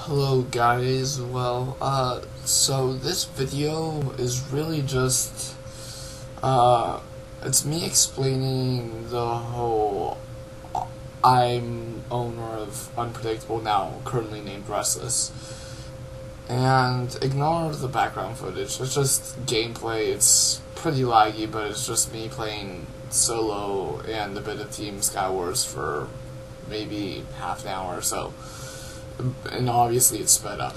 Hello guys, so this video is really just, it's me explaining the whole, I'm owner of Unpredictable, now currently named Restless, and ignore the background footage. It's just gameplay. It's pretty laggy, but it's just me playing solo and a bit of Team Skywars for maybe half an hour or so. And obviously it's sped up.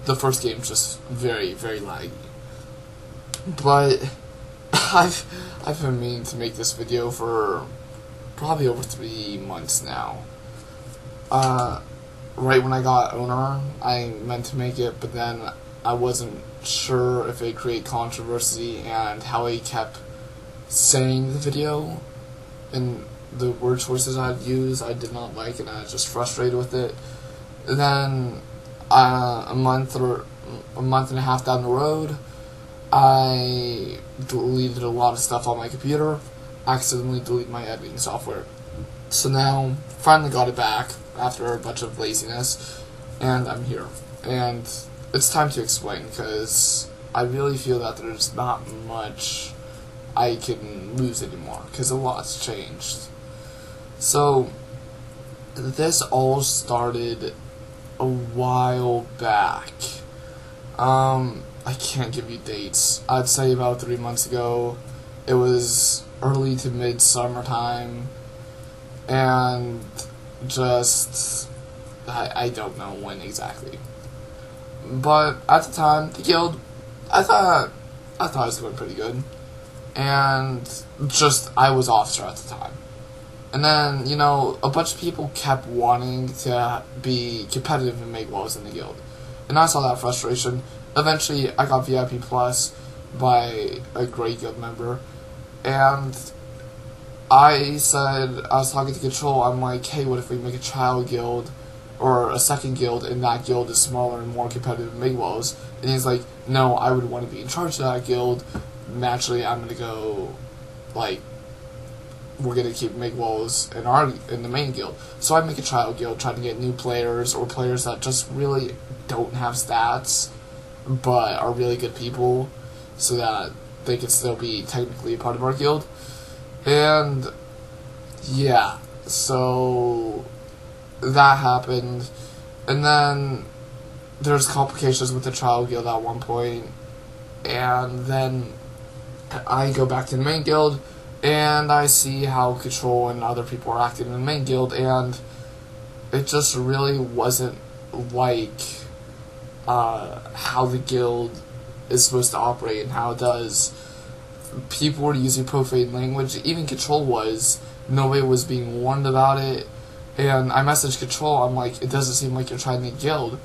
The first game's just very, very laggy. But I've been meaning to make this video for probably over 3 months now. Right when I got owner, I meant to make it, but then I wasn't sure if it'd create controversy, and how I kept saying the video and the word choices I'd use I did not like, and I was just frustrated with it. Then a month and a half down the road, I deleted a lot of stuff on my computer, accidentally deleted my editing software. So now, finally got it back after a bunch of laziness, and I'm here. And it's time to explain, because I really feel that there's not much I can lose anymore, because a lot's changed. So, this all started a while back. I can't give you dates. I'd say about 3 months ago. It was early to mid-summertime, and just, I don't know when exactly. But at the time, the guild, I thought it was going pretty good. And just, I was officer at the time. And then, a bunch of people kept wanting to be competitive and make walls in the guild. And I saw that frustration. Eventually, I got VIP Plus by a great guild member. And I was talking to Control, I'm like, hey, what if we make a child guild, or a second guild, and that guild is smaller and more competitive and make walls? And he's like, no, I would want to be in charge of that guild. Naturally, I'm going to go, we're gonna keep make walls in the main guild. So I make a child guild, trying to get new players, or players that just really don't have stats but are really good people, so that they can still be technically a part of our guild. And yeah, so that happened, and then there's complications with the child guild at one point, and then I go back to the main guild, and I see how Control and other people are acting in the main guild, and it just really wasn't like how the guild is supposed to operate and how it does. People were using profane language, even Control was. Nobody was being warned about it, and I messaged Control, I'm like, it doesn't seem like you're trying to guild.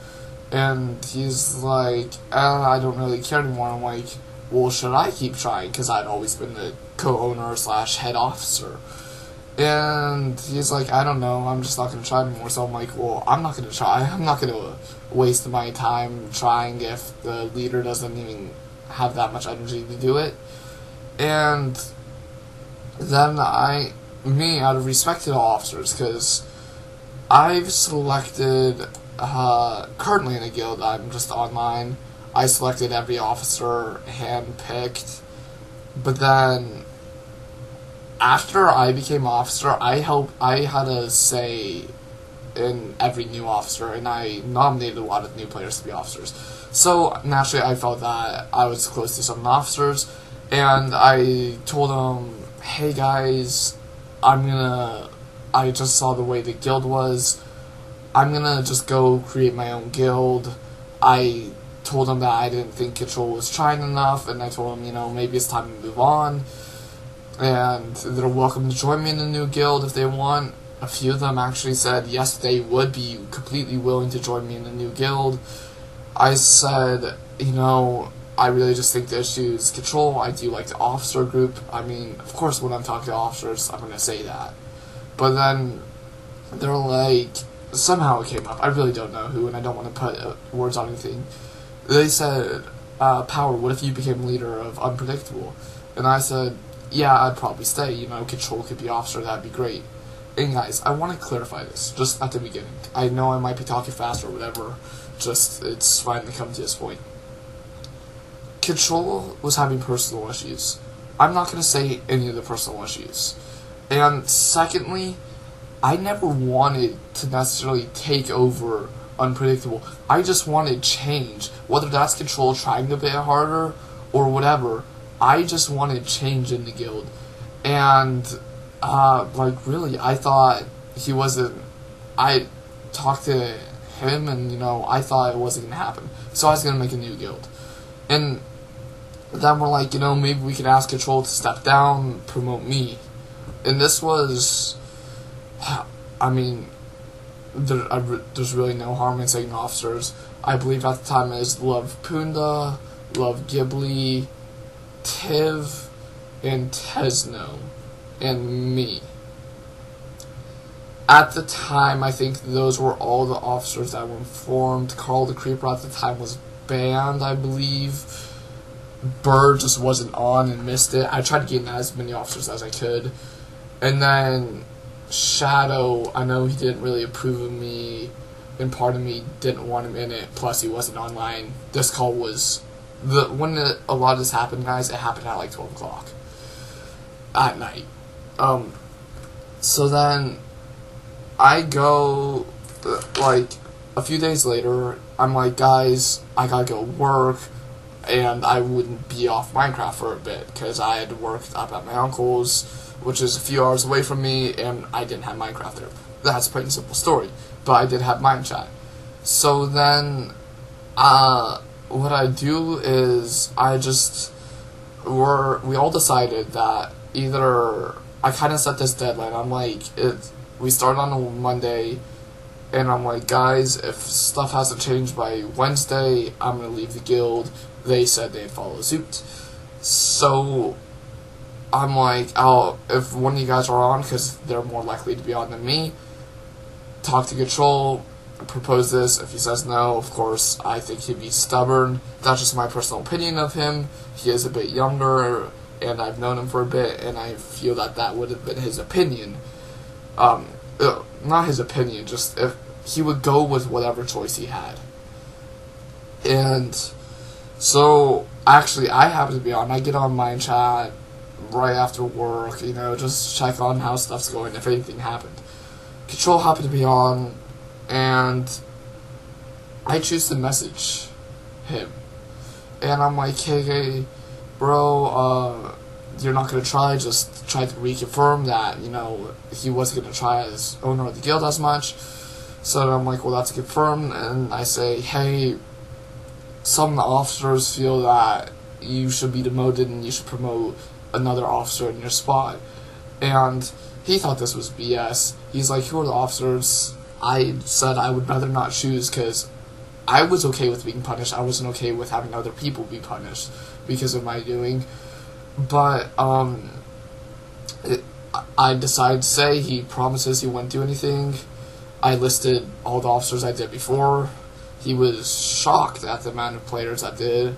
And he's like, I don't really care anymore. I'm like, well, should I keep trying? Because I'd always been the co-owner / head officer. And he's like, I don't know, I'm just not going to try anymore. So I'm like, well, I'm not going to try. I'm not going to waste my time trying if the leader doesn't even have that much energy to do it. And then out of respect to the officers, because I've selected, currently in a guild, I'm just online, I selected every officer hand-picked, but then after I became officer, I had a say in every new officer, and I nominated a lot of new players to be officers. So naturally, I felt that I was close to some officers, and I told them, hey guys, I just saw the way the guild was, I'm gonna just go create my own guild. I told them that I didn't think Control was trying enough, and I told them, maybe it's time to move on, and they're welcome to join me in the new guild if they want. A few of them actually said yes, they would be completely willing to join me in the new guild. I said, I really just think the issue is Control. I do like the officer group. I mean, of course, when I'm talking to officers, I'm going to say that. But then they're like, somehow it came up. I really don't know who, and I don't want to put words on anything. They said, Power, what if you became leader of Unpredictable? And I said, yeah, I'd probably stay. Control could be officer, that'd be great. And guys, I want to clarify this just at the beginning. I know I might be talking fast or whatever, just it's finally come to this point. Control was having personal issues. I'm not going to say any of the personal issues. And secondly, I never wanted to necessarily take over Unpredictable. I just wanted change. Whether that's Control trying to be harder or whatever, I just wanted change in the guild. And, really, I thought he wasn't... I talked to him and, I thought it wasn't going to happen. So I was going to make a new guild. And then we're like, maybe we could ask Control to step down, promote me. And this was... there's really no harm in saying officers. I believe at the time it was Love Punda, Love Ghibli, Tiv, and Tesno, and me. At the time, I think those were all the officers that were informed. Carl the Creeper at the time was banned, I believe. Bird just wasn't on and missed it. I tried to get in as many officers as I could. And then Shadow, I know he didn't really approve of me, and part of me didn't want him in it, plus he wasn't online. This call was... when a lot of this happened, guys, it happened at like 12 o'clock at night. So then I go, a few days later, I'm like, guys, I gotta go work, and I wouldn't be off Minecraft for a bit, because I had to work up at my uncle's, which is a few hours away from me, and I didn't have Minecraft there. That's a pretty simple story, but I did have Mind Chat. So then, what I do is, we all decided that either, I kind of set this deadline, I'm like, we start on a Monday, and I'm like, guys, if stuff hasn't changed by Wednesday, I'm going to leave the guild. They said they'd follow suit. So I'm like, if one of you guys are on, because they're more likely to be on than me, talk to Control, propose this. If he says no, of course, I think he'd be stubborn. That's just my personal opinion of him. He is a bit younger, and I've known him for a bit, and I feel that would have been his opinion. Not his opinion, just if he would go with whatever choice he had. And so, actually, I happen to be on. I get on Mind Chat right after work, just check on how stuff's going, if anything happened. Control happened to be on, and I choose to message him. And I'm like, hey, bro, you're not going to try, just try to reconfirm that, he wasn't going to try as owner of the guild as much. So I'm like, well, that's confirmed, and I say, hey, some of the officers feel that you should be demoted and you should promote another officer in your spot. And he thought this was BS. He's like, who are the officers? I said I would rather not choose because I was okay with being punished. I wasn't okay with having other people be punished because of my doing. But I decided to say he promises he wouldn't do anything. I listed all the officers I did before. He was shocked at the amount of players I did.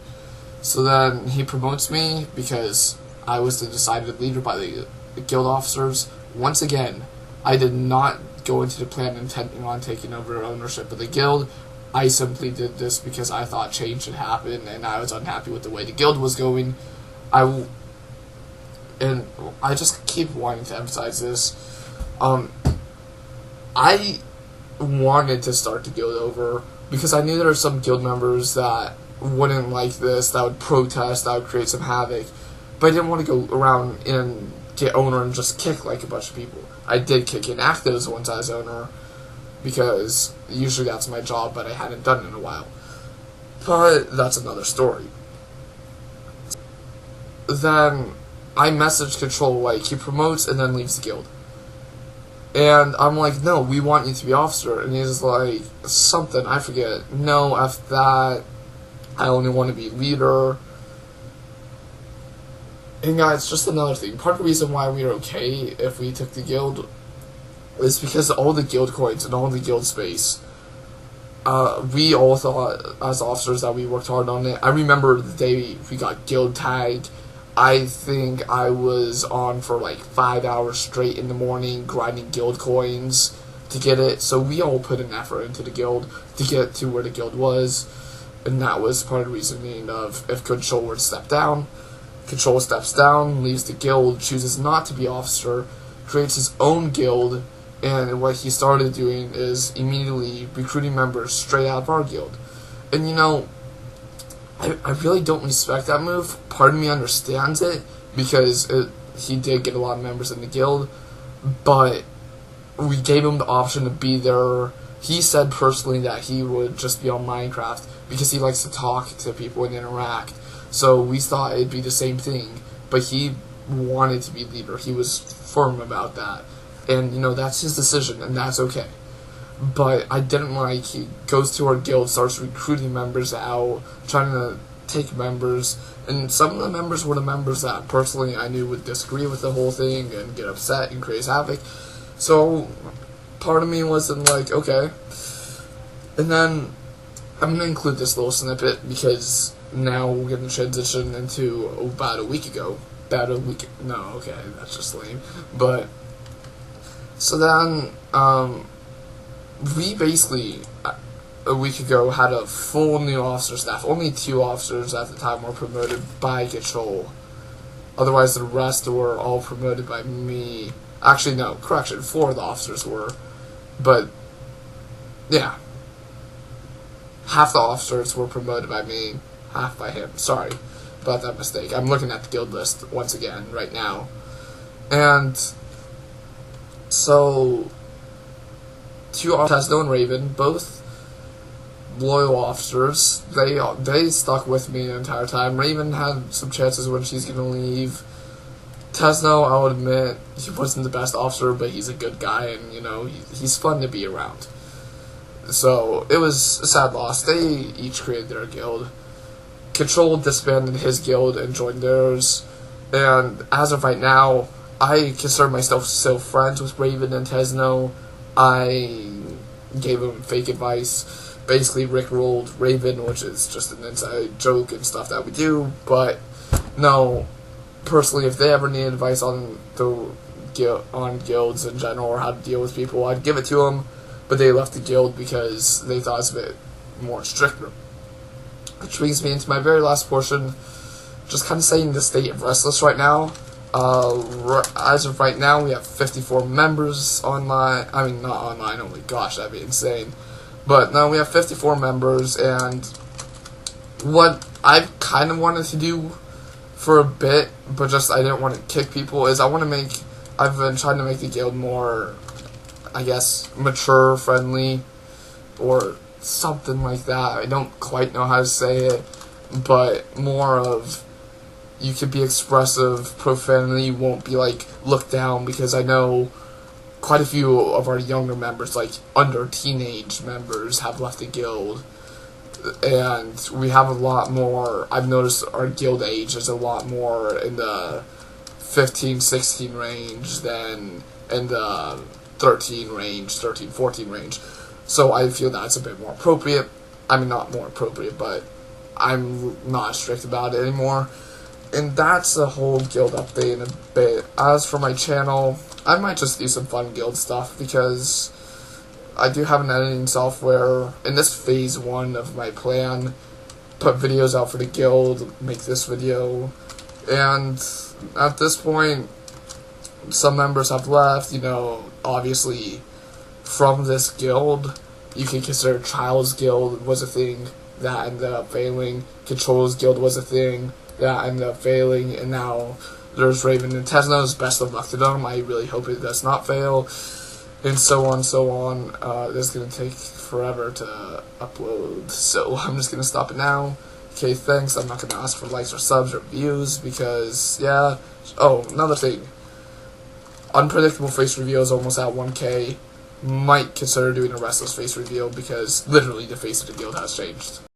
So then he promotes me because I was the decided leader by the guild officers. Once again, I did not go into the plan intending on taking over ownership of the guild. I simply did this because I thought change should happen, and I was unhappy with the way the guild was going. And I just keep wanting to emphasize this. I wanted to start the guild over because I knew there were some guild members that wouldn't like this, that would protest, that would create some havoc. But I didn't want to go around and get owner and just kick like a bunch of people. I did kick inactives once as owner because usually that's my job, but I hadn't done it in a while. But that's another story. Then I messaged Control, like, he promotes and then leaves the guild. And I'm like, no, we want you to be officer. And he's like, something, I forget. No, F that. I only want to be leader. And guys, just another thing. Part of the reason why we were okay if we took the guild is because all the guild coins and all the guild space. We all thought as officers that we worked hard on it. I remember the day we got guild tagged. I think I was on for like 5 hours straight in the morning grinding guild coins to get it. So we all put an effort into the guild to get to where the guild was. And that was part of the reasoning of if Control were to step down. Control steps down, leaves the guild, chooses not to be officer, creates his own guild, and what he started doing is immediately recruiting members straight out of our guild. And I really don't respect that move. Part of me understands it, because he did get a lot of members in the guild, but we gave him the option to be there. He said personally that he would just be on Minecraft, because he likes to talk to people and interact. So we thought it'd be the same thing, but he wanted to be leader. He was firm about that. And, that's his decision, and that's okay. But I didn't like he goes to our guild, starts recruiting members out, trying to take members, and some of the members were the members that personally I knew would disagree with the whole thing and get upset and create havoc. So part of me wasn't like, okay. And then I'm going to include this little snippet because now we're going to transition into about a week ago. No, okay, that's just lame. But, so then, we basically, a week ago, had a full new officer staff. Only 2 officers at the time were promoted by Control. Otherwise, the rest were all promoted by me. Actually, no, correction, 4 of the officers were. But, yeah. Half the officers were promoted by me, half by him. Sorry about that mistake. I'm looking at the guild list once again right now. And so 2 officers, Tesno and Raven, both loyal officers. They stuck with me the entire time. Raven had some chances when she's going to leave. Tesno, I would admit, he wasn't the best officer, but he's a good guy, and, he's fun to be around. So, it was a sad loss. They each created their guild. Control disbanded his guild and joined theirs. And as of right now, I consider myself still friends with Raven and Tesno. I gave him fake advice. Basically, rickrolled Raven, which is just an inside joke and stuff that we do. But, no, personally, if they ever need advice on guilds in general or how to deal with people, I'd give it to them. But they left the guild because they thought it was a bit more stricter. Which brings me into my very last portion, just kind of saying the state of Restless right now. As of right now, we have 54 members online. I mean, not online, oh my gosh, that'd be insane. But no, we have 54 members, and what I've kind of wanted to do for a bit, but just I didn't want to kick people, is I've been trying to make the guild more, I guess, mature, friendly, or something like that. I don't quite know how to say it, but more of, you could be expressive, profanity won't be, looked down, because I know quite a few of our younger members, under teenage members, have left the guild, and we have a lot more. I've noticed our guild age is a lot more in the 15, 16 range than in the 13, 14 range. So I feel that's a bit more appropriate. I mean, not more appropriate, but I'm not strict about it anymore. And that's the whole guild update in a bit. As for my channel, I might just do some fun guild stuff, because I do have an editing software. In this phase 1 of my plan, put videos out for the guild, make this video. And at this point, some members have left, obviously from this guild. You can consider Child's Guild was a thing that ended up failing. Control's Guild was a thing that ended up failing, and now there's Raven and Tesno's. Best of luck to them. I really hope it does not fail, and so on, so on. This is going to take forever to upload, so I'm just going to stop it now. Okay, thanks. I'm not going to ask for likes or subs or views, because, yeah. Oh, another thing. Unpredictable face reveal is almost at 1K. Might consider doing a Restless face reveal, because literally the face of the guild has changed.